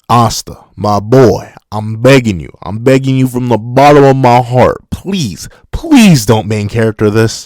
Asta, my boy, I'm begging you from the bottom of my heart, please don't main character this.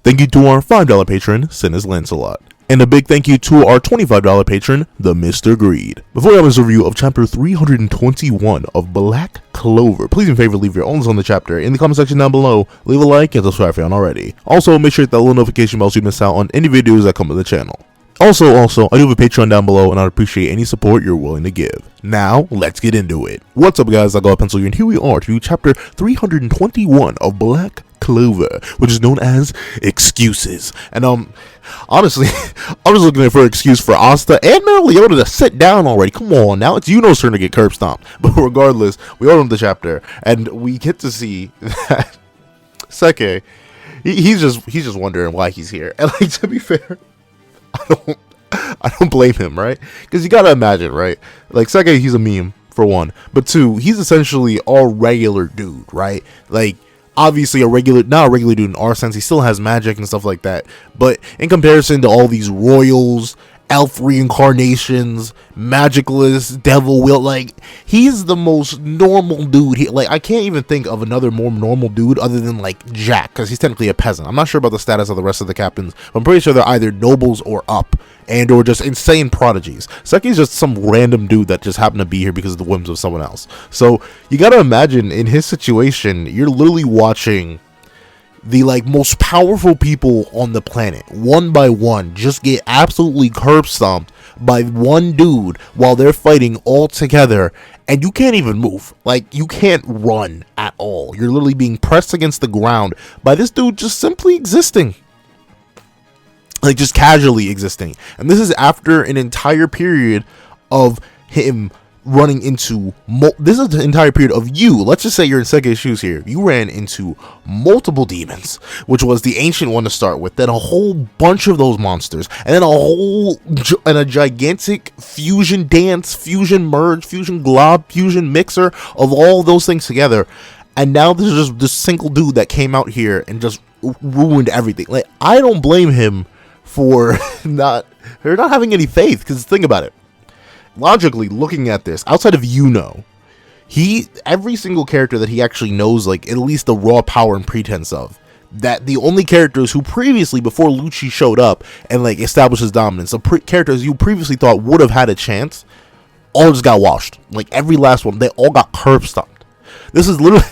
Thank you to our $5 patron, Sinus Lancelot. And a big thank you to our $25 patron, the Mr. Greed. Before I have this review of chapter 321 of Black Clover, please in favor leave your own on the chapter in the comment section down below, leave a like and subscribe if you haven't already. Also make sure to hit that little notification bell so you miss out on any videos that come to the channel. Also, I do have a Patreon down below, and I'd appreciate any support you're willing to give. Now, let's get into it. What's up, guys? I got a pencil here, and here we are to chapter 321 of Black Clover, which is known as Excuses. And honestly, I'm just looking for an excuse for Asta and Leona to sit down already. Come on, now it's Yuno's turn to get curb stomped. But regardless, we open the chapter, and we get to see that Sekke, he's just wondering why he's here. And like, to be fair, I don't blame him, right? Because you gotta imagine, right? Like, Sekke, he's a meme, for one. But two, he's essentially a regular dude, right? Like, obviously not a regular dude in our sense. He still has magic and stuff like that. But in comparison to all these royals, elf reincarnations, magicless, devil will, like, he's the most normal dude. I can't even think of another more normal dude other than like Jack, because he's technically a peasant. I'm not sure about the status of the rest of the captains, but I'm pretty sure they're either nobles or up, and or just insane prodigies. Sekke's just some random dude that just happened to be here because of the whims of someone else. So you gotta imagine, in his situation, you're literally watching the most powerful people on the planet, one by one, just get absolutely curb stomped by one dude while they're fighting all together, and you can't even move. Like, you can't run at all. You're literally being pressed against the ground by this dude just simply existing. Like, just casually existing. And this is after an entire period of him running into this is the entire period of you. Let's just say you're in Sekke's shoes here. You ran into multiple demons, which was the ancient one to start with, then a whole bunch of those monsters, and then a gigantic fusion dance, fusion merge, fusion glob, fusion mixer of all those things together. And now this is just this single dude that came out here and just ruined everything. Like, I don't blame him for not having any faith, because think about it. Logically, looking at this, outside of Yuno, every single character that he actually knows, like, at least the raw power and pretense of, that the only characters who previously, before Lucci showed up and like established his dominance, the characters you previously thought would have had a chance, all just got washed. Like, every last one, they all got curb stomped. This is literally,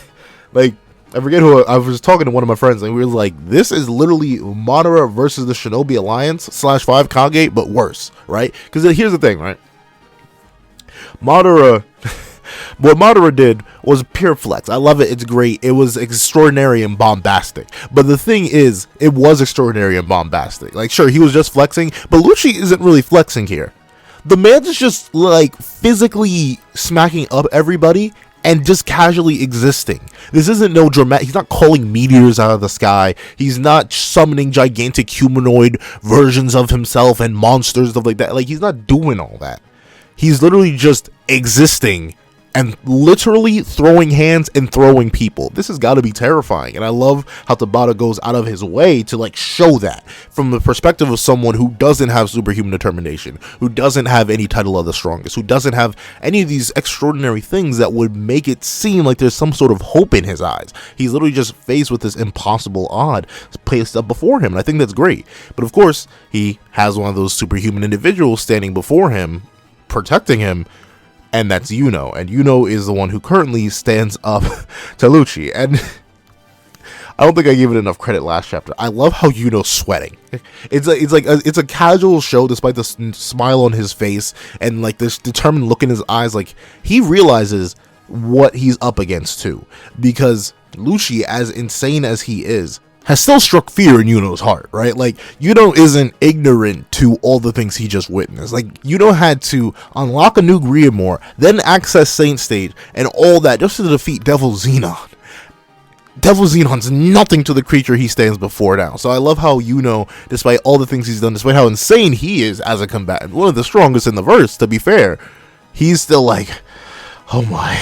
like, I forget who I was talking to one of my friends, and we were like, this is literally Madara versus the Shinobi Alliance /5 Kage, but worse, right? Because here's the thing, right? What Madara did was pure flex. I love it. It's great. It was extraordinary and bombastic. But the thing is, it was extraordinary and bombastic. Like, sure, he was just flexing, but Lucci isn't really flexing here. The man's just, like, physically smacking up everybody and just casually existing. This isn't no dramatic. He's not calling meteors out of the sky. He's not summoning gigantic humanoid versions of himself and monsters, stuff like that. Like, he's not doing all that. He's literally just existing and literally throwing hands and throwing people. This has got to be terrifying. And I love how Tabata goes out of his way to, like, show that from the perspective of someone who doesn't have superhuman determination, who doesn't have any title of the strongest, who doesn't have any of these extraordinary things that would make it seem like there's some sort of hope in his eyes. He's literally just faced with this impossible odd placed up before him. And I think that's great. But of course, he has one of those superhuman individuals standing before him, protecting him, and that's Yuno. And Yuno is the one who currently stands up to Lucci. And I don't think I gave it enough credit last chapter. I love how Yuno's sweating. It's a casual show, despite the smile on his face and like this determined look in his eyes. Like, he realizes what he's up against too, because Lucci, as insane as he is, has still struck fear in Yuno's heart, right? Like, Yuno isn't ignorant to all the things he just witnessed. Like, Yuno had to unlock a new Griamore, then access Saint Stage, and all that just to defeat Devil Xenon. Devil Xenon's nothing to the creature he stands before now. So I love how Yuno, despite all the things he's done, despite how insane he is as a combatant, one of the strongest in the verse, to be fair, he's still like, oh my,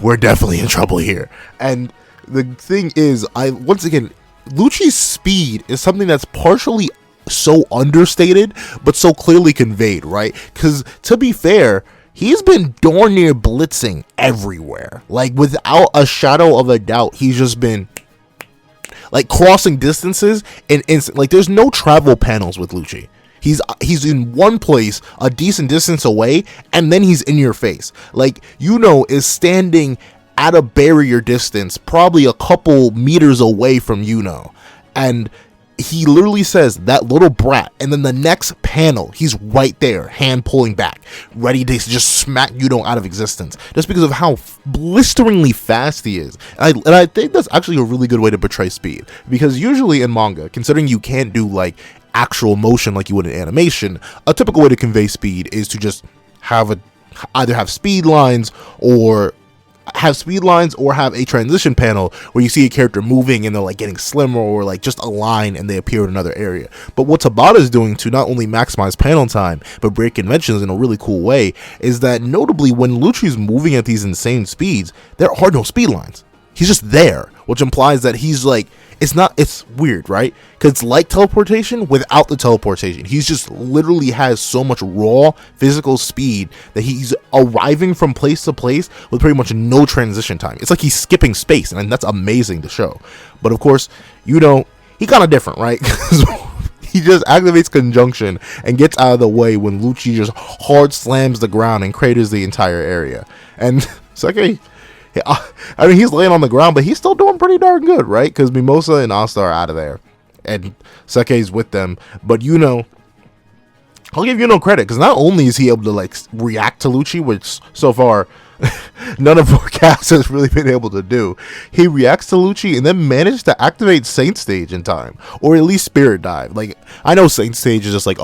we're definitely in trouble here. And the thing is, once again, Lucci's speed is something that's partially so understated, but so clearly conveyed, right? Because to be fair, he's been darn near blitzing everywhere. Like, without a shadow of a doubt, he's just been like crossing distances and instant. Like, there's no travel panels with Lucci. He's in one place a decent distance away, and then he's in your face. Like, Yuno is standing at a barrier distance, probably a couple meters away from Yuno, and he literally says, "That little brat," and then the next panel, he's right there, hand pulling back, ready to just smack Yuno out of existence, just because of how blisteringly fast he is. And I think that's actually a really good way to portray speed, because usually in manga, considering you can't do like actual motion like you would in animation, a typical way to convey speed is to just either have speed lines or have a transition panel where you see a character moving and they're like getting slimmer, or like just a line and they appear in another area. But what Tabata is doing to not only maximize panel time but break conventions in a really cool way is that, notably, when Lucci's moving at these insane speeds, there are no speed lines. He's just there, which implies that he's like, it's weird, right? Because it's like teleportation without the teleportation. He's just literally has so much raw physical speed that he's arriving from place to place with pretty much no transition time. It's like he's skipping space, and that's amazing to show. But of course, he kind of different, right? He just activates conjunction and gets out of the way when Lucci just hard slams the ground and craters the entire area. And Sekke, I mean, he's laying on the ground, but he's still doing pretty darn good, right? Because Mimosa and Asta are out of there, and Sekke's with them. But I'll give Yuno credit, because not only is he able to like react to Lucci, which so far none of our cast has really been able to do, he reacts to Lucci and then managed to activate Saint Stage in time, or at least Spirit Dive. Like, I know Saint Stage is just like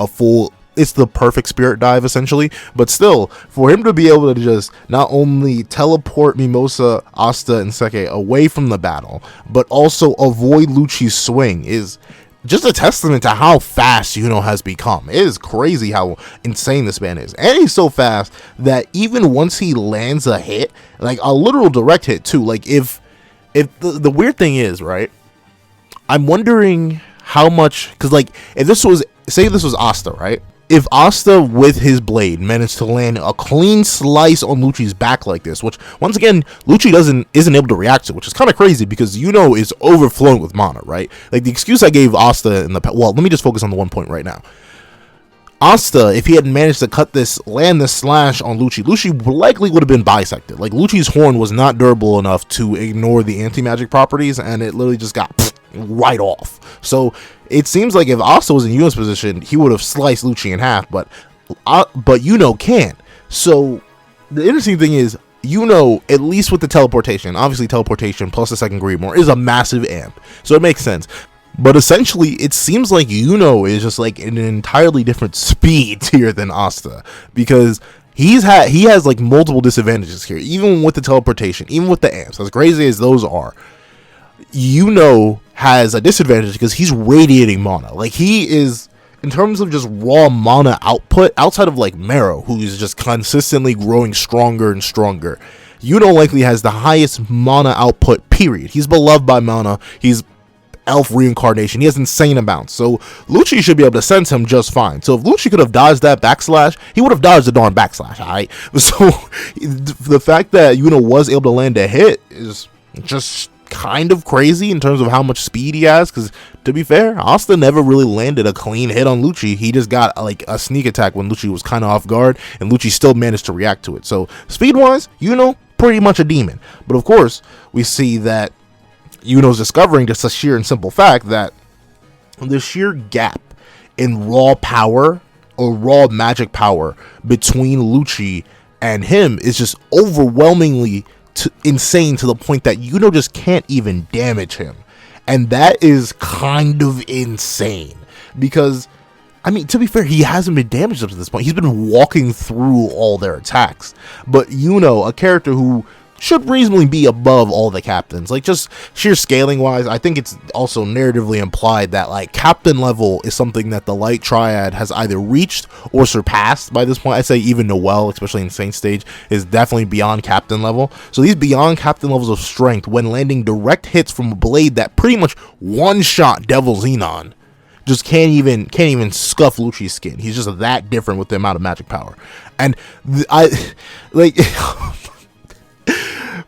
it's the perfect spirit dive essentially, but still, for him to be able to just not only teleport Mimosa, Asta, and Sekke away from the battle, but also avoid Lucci's swing is just a testament to how fast Yuno has become. It is crazy how insane this man is, and he's so fast that even once he lands a hit, like a literal direct hit too, like if the weird thing is, right, I'm wondering how much, because like if this was Asta, right? If Asta with his blade managed to land a clean slice on Lucci's back like this, which once again Lucci isn't able to react to, which is kind of crazy because Yuno is overflowing with mana, right? Like, the excuse I gave Asta let me just focus on the one point right now. Asta, if he had managed to land this slash on Lucci likely would have been bisected. Like, Lucci's horn was not durable enough to ignore the anti-magic properties, and it literally just got right off. So it seems like if Asta was in Yuno's position, he would have sliced Lucci in half, but Yuno can't. So the interesting thing is, Yuno, at least with the teleportation, obviously teleportation plus the second Grimoire is a massive amp, so it makes sense. But essentially, it seems like Yuno is just like in an entirely different speed tier than Asta, because he has like multiple disadvantages here, even with the teleportation, even with the amps, as crazy as those are. Yuno has a disadvantage because he's radiating mana. Like, he is, in terms of just raw mana output, outside of like Mero, who's just consistently growing stronger and stronger, Yuno likely has the highest mana output, period. He's beloved by mana. He's elf reincarnation. He has insane amounts. So Lucci should be able to sense him just fine. So if Lucci could have dodged that backslash, he would have dodged the darn backslash, alright? So the fact that Yuno was able to land a hit is just kind of crazy in terms of how much speed he has, because to be fair, Asta never really landed a clean hit on Lucci. He just got like a sneak attack when Lucci was kind of off guard, and Lucci still managed to react to it. So speed wise, pretty much a demon. But of course, we see that Yuno's discovering just a sheer and simple fact that the sheer gap in raw power or raw magic power between Lucci and him is just overwhelmingly insane, to the point that Yuno just can't even damage him. And that is kind of insane, because, I mean, to be fair, he hasn't been damaged up to this point. He's been walking through all their attacks. But Yuno, a character who should reasonably be above all the captains, like just sheer scaling wise, I think it's also narratively implied that like captain level is something that the Light Triad has either reached or surpassed by this point. I'd say even Noelle, especially in Saint Stage, is definitely beyond captain level. So these beyond captain levels of strength, when landing direct hits from a blade that pretty much one-shot Devil Xenon, just can't even scuff Lucci's skin. He's just that different with the amount of magic power. And I like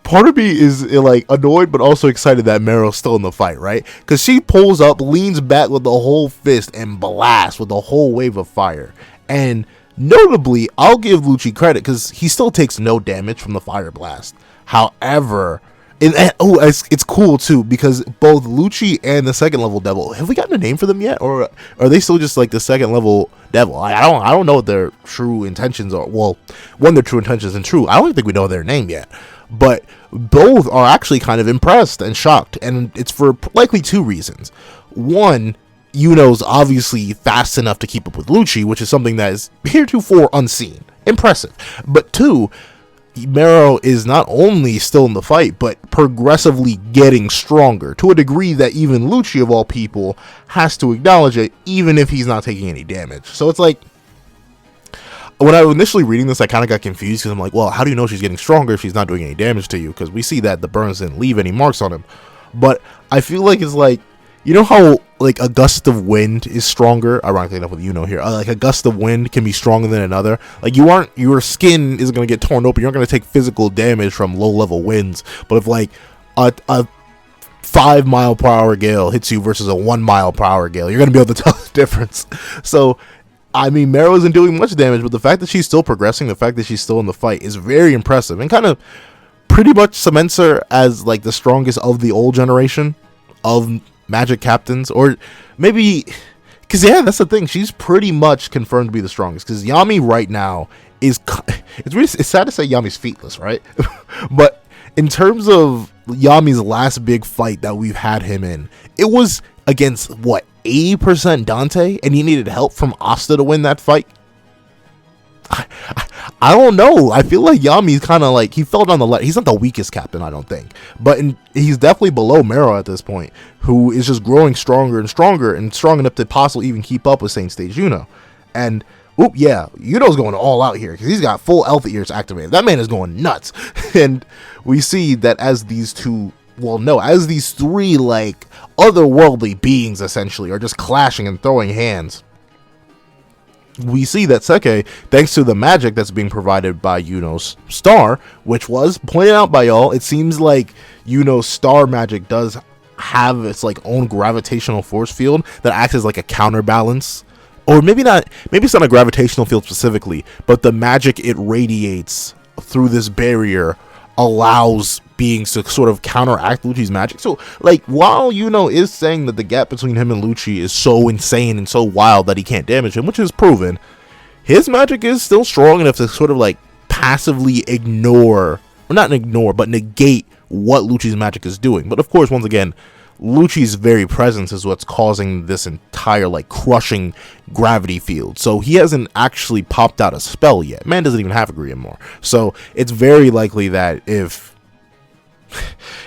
part of me is like annoyed but also excited that Mero's still in the fight, right? Because she pulls up, leans back with the whole fist, and blasts with the whole wave of fire. And notably, I'll give Lucci credit because he still takes no damage from the fire blast. However, it's cool too because both Lucci and the second level devil, have we gotten a name for them yet, or are they still just like the second level devil? I don't know what their true intentions are. Well, one, their true intentions, and true, I don't think we know their name yet. But both are actually kind of impressed and shocked, and it's for likely two reasons. One, Yuno's obviously fast enough to keep up with Lucci, which is something that is heretofore unseen. Impressive. But two, Mero is not only still in the fight, but progressively getting stronger to a degree that even Lucci, of all people, has to acknowledge it, even if he's not taking any damage. So it's like, when I was initially reading this, I kind of got confused because I'm like, well, how do you know she's getting stronger if she's not doing any damage to you? Because we see that the burns didn't leave any marks on him. But I feel like it's like, you know how like a gust of wind is stronger, ironically enough with Yuno here, like a gust of wind can be stronger than another. Like your skin isn't going to get torn open, you're not going to take physical damage from low level winds. But if like a 5 mile per hour gale hits you versus a 1 mile per hour gale, you're going to be able to tell the difference. So I mean, Mero isn't doing much damage, but the fact that she's still progressing, the fact that she's still in the fight is very impressive and kind of pretty much cements her as like the strongest of the old generation of magic captains. Or maybe, because yeah, that's the thing, she's pretty much confirmed to be the strongest, because Yami right now is, it's sad to say Yami's featless, right? But in terms of Yami's last big fight that we've had him in, it was against what, 80% Dante, and he needed help from ASTA to win that fight. I don't know. I feel like Yami's kind of like, he fell down the he's not the weakest captain, I don't think, but he's definitely below Mero at this point, who is just growing stronger and stronger and strong enough to possibly even keep up with Saint Stage Yuno. And yeah, Yuno's going all out here because he's got full Alpha Ears activated. That man is going nuts. And we see that as these two, well, no, as these three like otherworldly beings essentially are just clashing and throwing hands, we see that Sekke, thanks to the magic that's being provided by Yuno's star, which was pointed out by y'all, it seems like Yuno's star magic does have its like own gravitational force field that acts as like a counterbalance. Or maybe not, maybe it's not a gravitational field specifically, but the magic it radiates through this barrier allows beings to sort of counteract Lucci's magic. So like, while Yuno is saying that the gap between him and Lucci is so insane and so wild that he can't damage him, which is proven, his magic is still strong enough to sort of like passively ignore, or not ignore, but negate what Lucci's magic is doing. But of course, once again, Lucci's very presence is what's causing this entire like crushing gravity field. So he hasn't actually popped out a spell yet. Man doesn't even have a Grimoire. So it's very likely that if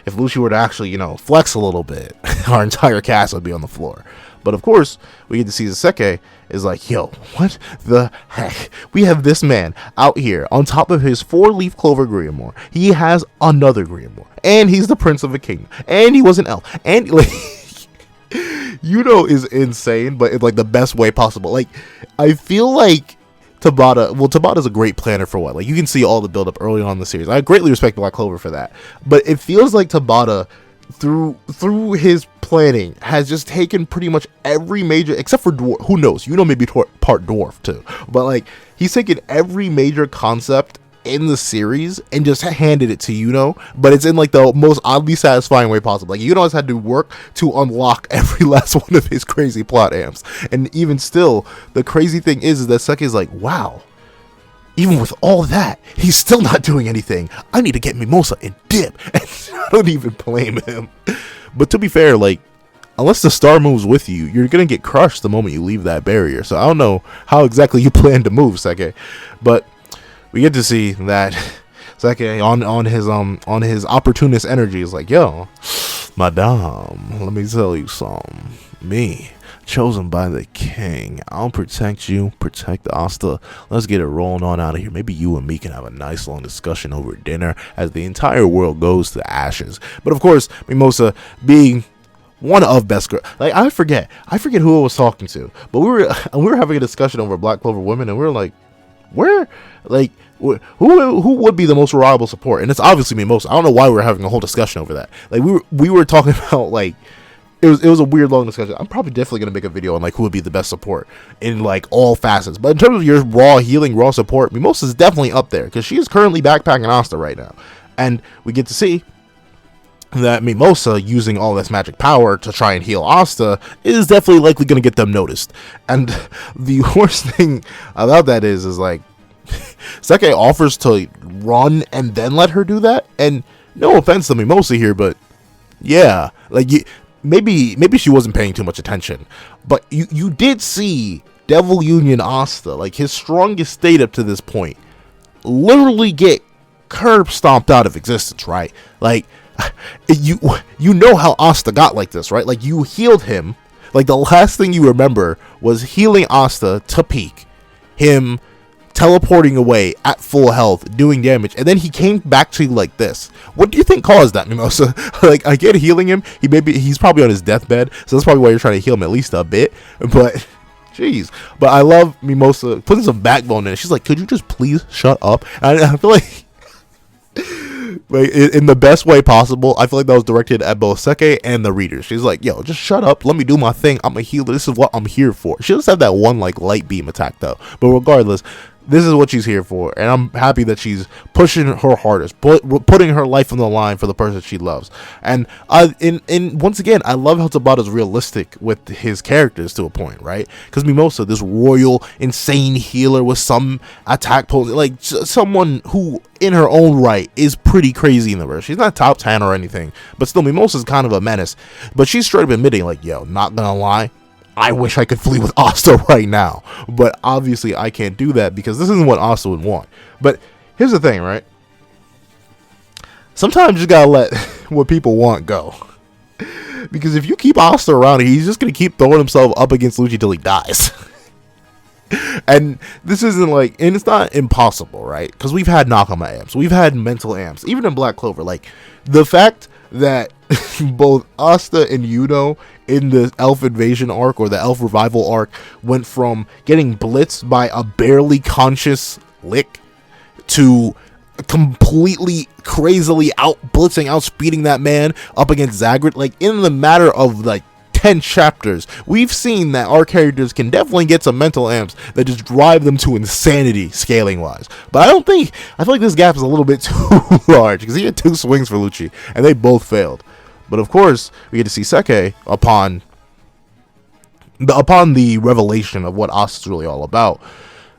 Lucci were to actually, you know, flex a little bit, our entire cast would be on the floor. But of course, we get to see the Sekke is like, yo, what the heck? We have this man out here on top of his 4-leaf Clover Grimoire. He has another Grimoire, and he's the Prince of a Kingdom, and he was an elf, and like, Yuno is insane, but in like the best way possible. Like, I feel like Tabata's a great planner for what? Like, you can see all the build up early on in the series. I greatly respect Black Clover for that, but it feels like Tabata, through his planning, has just taken pretty much every major, except for dwarf, who knows, Yuno may be part dwarf too, but like, he's taken every major concept in the series and just handed it to Yuno, but it's in like the most oddly satisfying way possible. Like, Yuno has had to work to unlock every last one of his crazy plot amps, and even still, the crazy thing is that Sekke is like, wow, even with all that, he's still not doing anything. I need to get Mimosa and dip. And I don't even blame him. But to be fair, like, unless the star moves with you, you're gonna get crushed the moment you leave that barrier. So I don't know how exactly you plan to move, Sekke. But we get to see that Sekke on his opportunist energy is like, yo, madame, let me tell you something. Me, chosen by the king, I'll protect you, protect the Asta. Let's get it rolling on out of here. Maybe you and me can have a nice long discussion over dinner as the entire world goes to ashes. But of course, Mimosa, being one of best girl. Like I forget who I was talking to, but we were having a discussion over Black Clover women, and we were like, where, like, who would be the most reliable support? And it's obviously Mimosa. I don't know why we were having a whole discussion over that. Like we were talking about, like, it was a weird long discussion. I'm probably definitely gonna make a video on like who would be the best support in like all facets. But in terms of your raw healing, raw support, Mimosa is definitely up there because she is currently backpacking Asta right now, and we get to see that Mimosa using all this magic power to try and heal Asta is definitely likely going to get them noticed. And the worst thing about that is like Sekke offers to run and then let her do that. And no offense to Mimosa here, but yeah, like maybe she wasn't paying too much attention, but you did see Devil Union Asta, like his strongest state up to this point, literally get curb stomped out of existence, right? Like, you know how Asta got like this, right? Like, you healed him. Like, the last thing you remember was healing Asta to peak, him teleporting away at full health, doing damage, and then he came back to you like this. What do you think caused that, Mimosa? Like, I get healing him. He's probably on his deathbed, so that's probably why you're trying to heal him at least a bit. But jeez, but I love Mimosa putting some backbone in it. She's like, could you just please shut up? And I feel like in the best way possible. I feel like that was directed at both Sekke and the readers. She's like, yo, just shut up, let me do my thing, I'm a healer, this is what I'm here for. She does have that one like light beam attack though, but regardless, this is what she's here for, and I'm happy that she's pushing her hardest, putting her life on the line for the person she loves. And once again, I love how Tabata's realistic with his characters to a point, right? Because Mimosa, this royal, insane healer with some attack pose, like someone who, in her own right, is pretty crazy in the verse. She's not top 10 or anything, but still, Mimosa's kind of a menace. But she's straight up admitting, like, yo, not gonna lie, I wish I could flee with Asta right now, but obviously I can't do that because this isn't what Asta would want. But here's the thing, right? Sometimes you just gotta let what people want go, because if you keep Asta around, he's just gonna keep throwing himself up against Lucci till he dies. And this isn't like, and it's not impossible, right? Because we've had Nakama amps, we've had mental amps, even in Black Clover. Like, the fact that both Asta and Yuno in the Elf Invasion arc or the Elf Revival arc went from getting blitzed by a barely conscious Lick to completely crazily outspeeding that man up against Zagreus, like in the matter of like 10 chapters, we've seen that our characters can definitely get some mental amps that just drive them to insanity scaling wise. But I feel like this gap is a little bit too large, because he had 2 swings for Lucci and they both failed. But of course, we get to see Sekke upon the revelation of what Asta is really all about.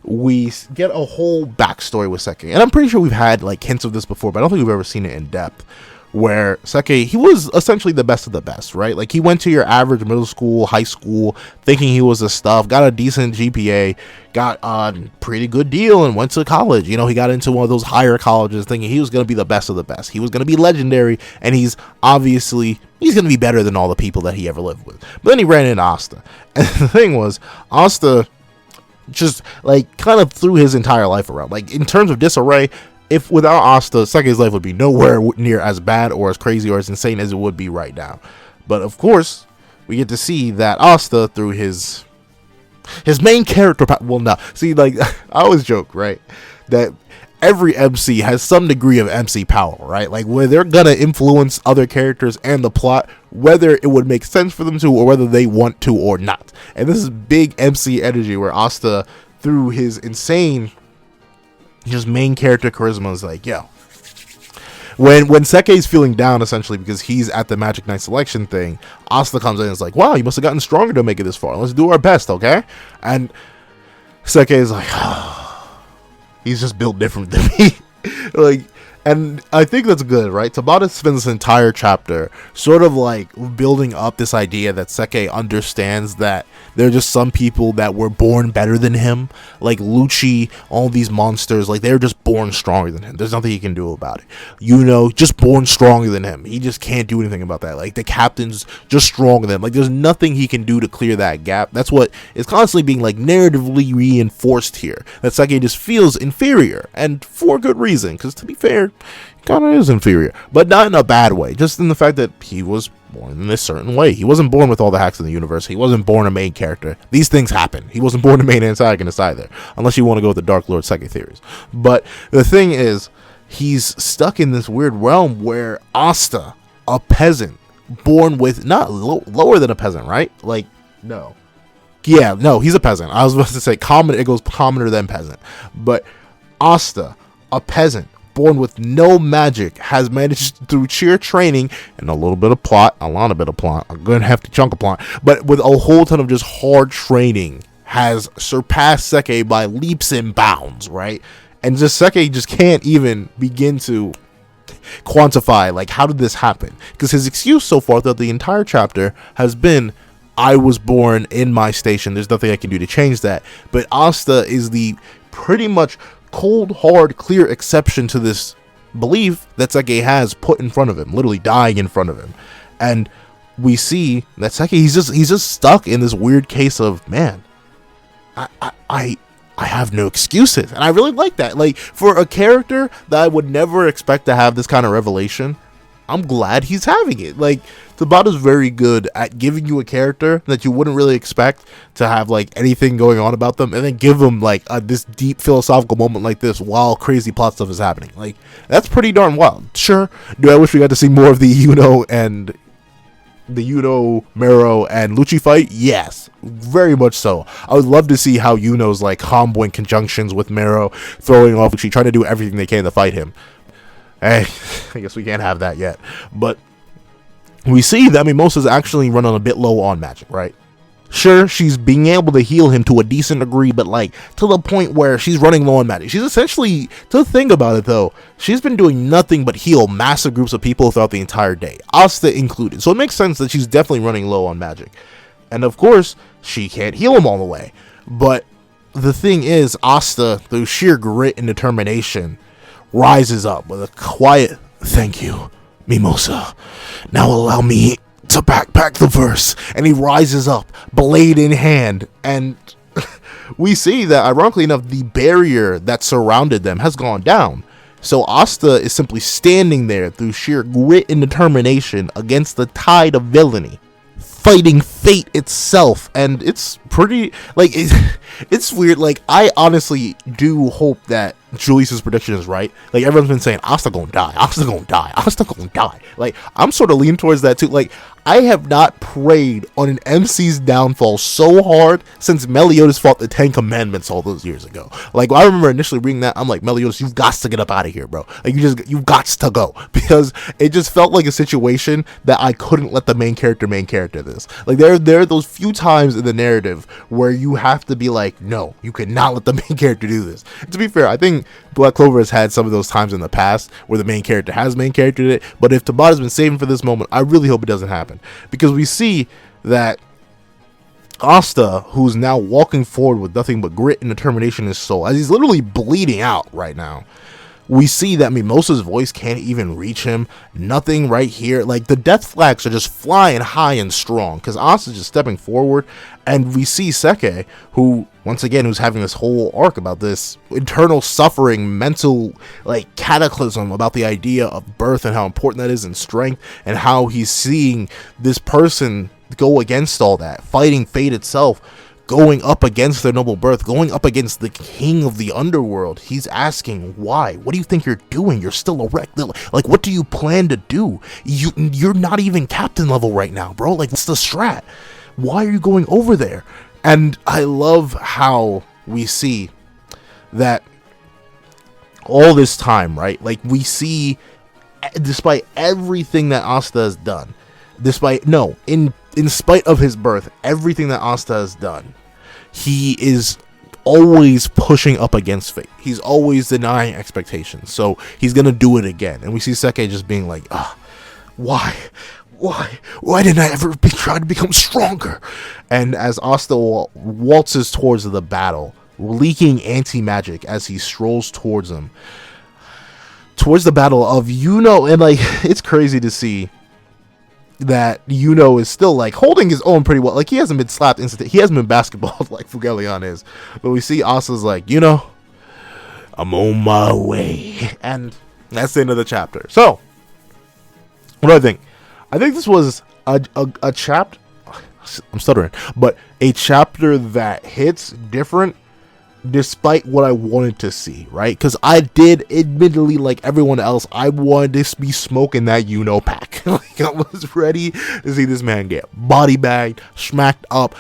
We get a whole backstory with Sekke, and I'm pretty sure we've had like hints of this before, but I don't think we've ever seen it in depth. Where Sekke, he was essentially the best of the best, right? Like, he went to your average middle school, high school, thinking he was the stuff, got a decent GPA, got a pretty good deal, and went to college. You know, he got into one of those higher colleges thinking he was going to be the best of the best. He was going to be legendary, and he's going to be better than all the people that he ever lived with. But then he ran into Asta. And the thing was, Asta just, like, kind of threw his entire life around. Like, in terms of disarray, if without Asta, Sekke's life would be nowhere near as bad or as crazy or as insane as it would be right now. But of course, we get to see that Asta, through his main character, well, no, see, like, I always joke, right, that every MC has some degree of MC power, right? Like, where they're gonna influence other characters and the plot, whether it would make sense for them to or whether they want to or not. And this is big MC energy where Asta, through his insane just main character charisma, is like, yo, when Sekke's feeling down essentially because he's at the Magic Knight selection thing, Asta comes in and is like, wow, you must have gotten stronger to make it this far, let's do our best, okay? And Sekke is like, oh, he's just built different than me. Like, and I think that's good, right? Tabata spends this entire chapter sort of like building up this idea that Sekke understands that there are just some people that were born better than him, like Lucci, all these monsters, like they're just born stronger than him. There's nothing he can do about it. Yuno, just born stronger than him. He just can't do anything about that. Like, the captain's just stronger than him. Like, there's nothing he can do to clear that gap. That's what is constantly being like narratively reinforced here, that Sekke just feels inferior, and for good reason, because to be fair, kind of is inferior, but not in a bad way, just in the fact that he was born in this certain way. He wasn't born with all the hacks in the universe. He wasn't born a main character. These things happen. He wasn't born a main antagonist either, unless you want to go with the Dark Lord Sekke theories. But the thing is, he's stuck in this weird realm where Asta, a peasant, born with not lower than a peasant, right? Like, no. Yeah, no, he's a peasant. I was about to say common, it goes commoner than peasant. But Asta, a peasant, born with no magic, has managed through sheer training and a lot of bit of plot, a good hefty chunk of plot, but with a whole ton of just hard training, has surpassed Sekke by leaps and bounds, right? And just Sekke just can't even begin to quantify, like, how did this happen? Because his excuse so far throughout the entire chapter has been, I was born in my station, there's nothing I can do to change that. But Asta is the pretty much cold, hard, clear exception to this belief that Sekke has put in front of him, literally dying in front of him. And we see that Sekke, he's just stuck in this weird case of, man, I have no excuses. And I really like that. Like, for a character that I would never expect to have this kind of revelation, I'm glad he's having it. Like, Tabata's very good at giving you a character that you wouldn't really expect to have, like, anything going on about them, and then give them, like, this deep philosophical moment like this while crazy plot stuff is happening. Like, that's pretty darn wild. Sure, do I wish we got to see more of the Yuno, Mero, and Lucci fight? Yes, very much so. I would love to see how Yuno's, like, comboing conjunctions with Mero, throwing off Lucci, trying to do everything they can to fight him. Hey, I guess we can't have that yet. But we see that Mimosa's actually running a bit low on magic, right? Sure, she's being able to heal him to a decent degree, but, like, to the point where she's running low on magic. She's essentially, to think about it though, she's been doing nothing but heal massive groups of people throughout the entire day, Asta included. So it makes sense that she's definitely running low on magic. And of course, she can't heal him all the way. But the thing is, Asta, through sheer grit and determination, rises up with a quiet, thank you, Mimosa. Now allow me to backpack the verse. And he rises up, blade in hand, and we see that, ironically enough, the barrier that surrounded them has gone down. So Asta is simply standing there through sheer grit and determination against the tide of villainy, fighting fate itself. And it's pretty, like, it's weird. Like, I honestly do hope that Julius's prediction is right. Like, everyone's been saying, Asta gonna die, Asta gonna die, Asta gonna die. Like, I'm sort of leaning towards that too. Like, I have not prayed on an MC's downfall so hard since Meliodas fought the 10 Commandments all those years ago. Like, I remember initially reading that, I'm like, Meliodas, you've got to get up out of here, bro. Like, you've got to go. Because it just felt like a situation that I couldn't let the main character this. Like, there are those few times in the narrative where you have to be like, no, you cannot let the main character do this. And to be fair, I think Black Clover has had some of those times in the past where the main character has main charactered it, but if Tabata's been saving for this moment, I really hope it doesn't happen. Because we see that Asta, who's now walking forward with nothing but grit and determination in his soul, as he's literally bleeding out right now, we see that Mimosa's voice can't even reach him. Nothing right here. Like, the death flags are just flying high and strong because Asta's just stepping forward. And we see Sekke, who, once again, who's having this whole arc about this internal suffering, mental, like, cataclysm about the idea of birth and how important that is in strength, and how he's seeing this person go against all that, fighting fate itself, going up against their noble birth, going up against the king of the underworld. He's asking, why? What do you think you're doing? You're still a wreck. Like, what do you plan to do? You're not even captain level right now, bro. Like, what's the strat? Why are you going over there? And I love how we see that all this time, right? Like, we see, despite everything that Asta has done, in spite of his birth, everything that Asta has done, he is always pushing up against fate. He's always denying expectations. So he's gonna do it again. And we see Sekke just being like, why didn't I ever try to become stronger? And as Asta waltzes towards the battle, leaking anti-magic as he strolls towards him, towards the battle of Yuno, and, like, it's crazy to see that Yuno is still, like, holding his own pretty well. Like, he hasn't been slapped instantly. He hasn't been basketballed like Fugelion is. But we see Asta's like, Yuno, I'm on my way. And that's the end of the chapter. So, what do I think? I think this was a chapter. I'm stuttering, but a chapter that hits different despite what I wanted to see, right? Because I did, admittedly, like everyone else, I wanted to be smoking that Yuno pack. Like, I was ready to see this man get body bagged, smacked up,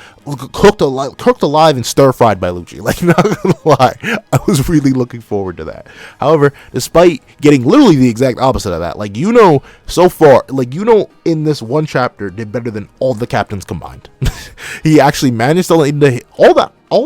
cooked alive, and stir fried by Lucci. Like, not gonna lie, I was really looking forward to that. However, despite getting literally the exact opposite of that, like Yuno so far, like Yuno in this one chapter did better than all the captains combined. He actually managed to land a hit, all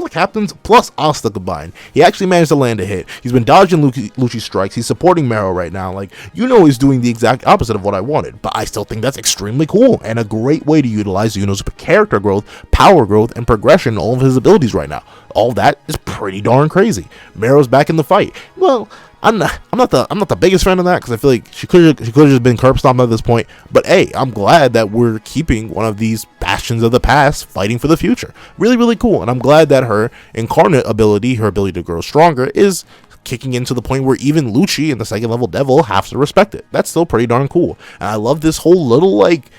the captains plus Asta combined. He actually managed to land a hit. He's been dodging Lucci's strikes. He's supporting Mero right now. Like, Yuno is doing the exact opposite of what I wanted, but I still think that's extremely cool and a great way to utilize Yuno's character growth, power growth, and progression, all of his abilities right now. All that is pretty darn crazy. Mero's back in the fight. Well, I'm not the biggest fan of that, because I feel like she could have just been curb stomped at this point. But hey, I'm glad that we're keeping one of these bastions of the past fighting for the future. Really, really cool. And I'm glad that her incarnate ability, her ability to grow stronger, is kicking into the point where even Lucci and the second level devil have to respect it. That's still pretty darn cool. And I love this whole little, like,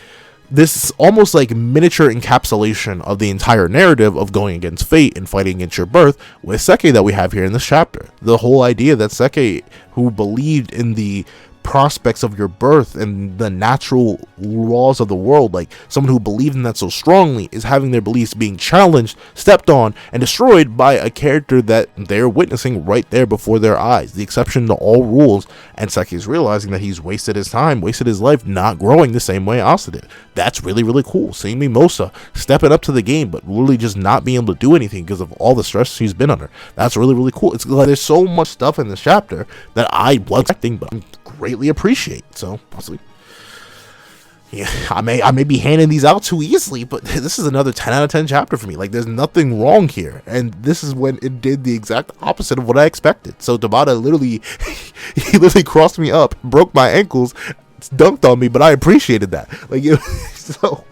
this almost like miniature encapsulation of the entire narrative of going against fate and fighting against your birth with Sekke that we have here in this chapter. The whole idea that Sekke, who believed in the prospects of your birth and the natural laws of the world, like someone who believed in that so strongly, is having their beliefs being challenged, stepped on, and destroyed by a character that they're witnessing right there before their eyes, the exception to all rules. And Sekke is realizing that he's wasted his time, wasted his life not growing the same way Asta did. That's really, really cool. Seeing Mimosa stepping up to the game, but really just not being able to do anything because of all the stress she's been under. That's really, really cool. It's like there's so much stuff in this chapter that I was expecting, but I'm greatly appreciate. So possibly, yeah, I may be handing these out too easily, but this is another 10 out of 10 chapter for me. Like, there's nothing wrong here, and this is when it did the exact opposite of what I expected. So Tabata literally he literally crossed me up, broke my ankles, dunked on me, but I appreciated that. Like, so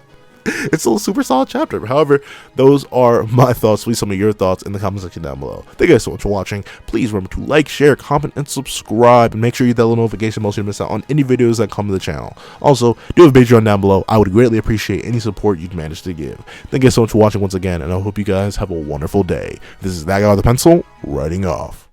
it's a super solid chapter. However, those are my thoughts. Leave some of your thoughts in the comment section down below. Thank you guys so much for watching. Please remember to like, share, comment, and subscribe, and make sure you hit that little notification bell so you don't miss out on any videos that come to the channel. Also, do have a Patreon down below. I would greatly appreciate any support you've managed to give. Thank you guys so much for watching once again, and I hope you guys have a wonderful day. This is that guy with the pencil, writing off.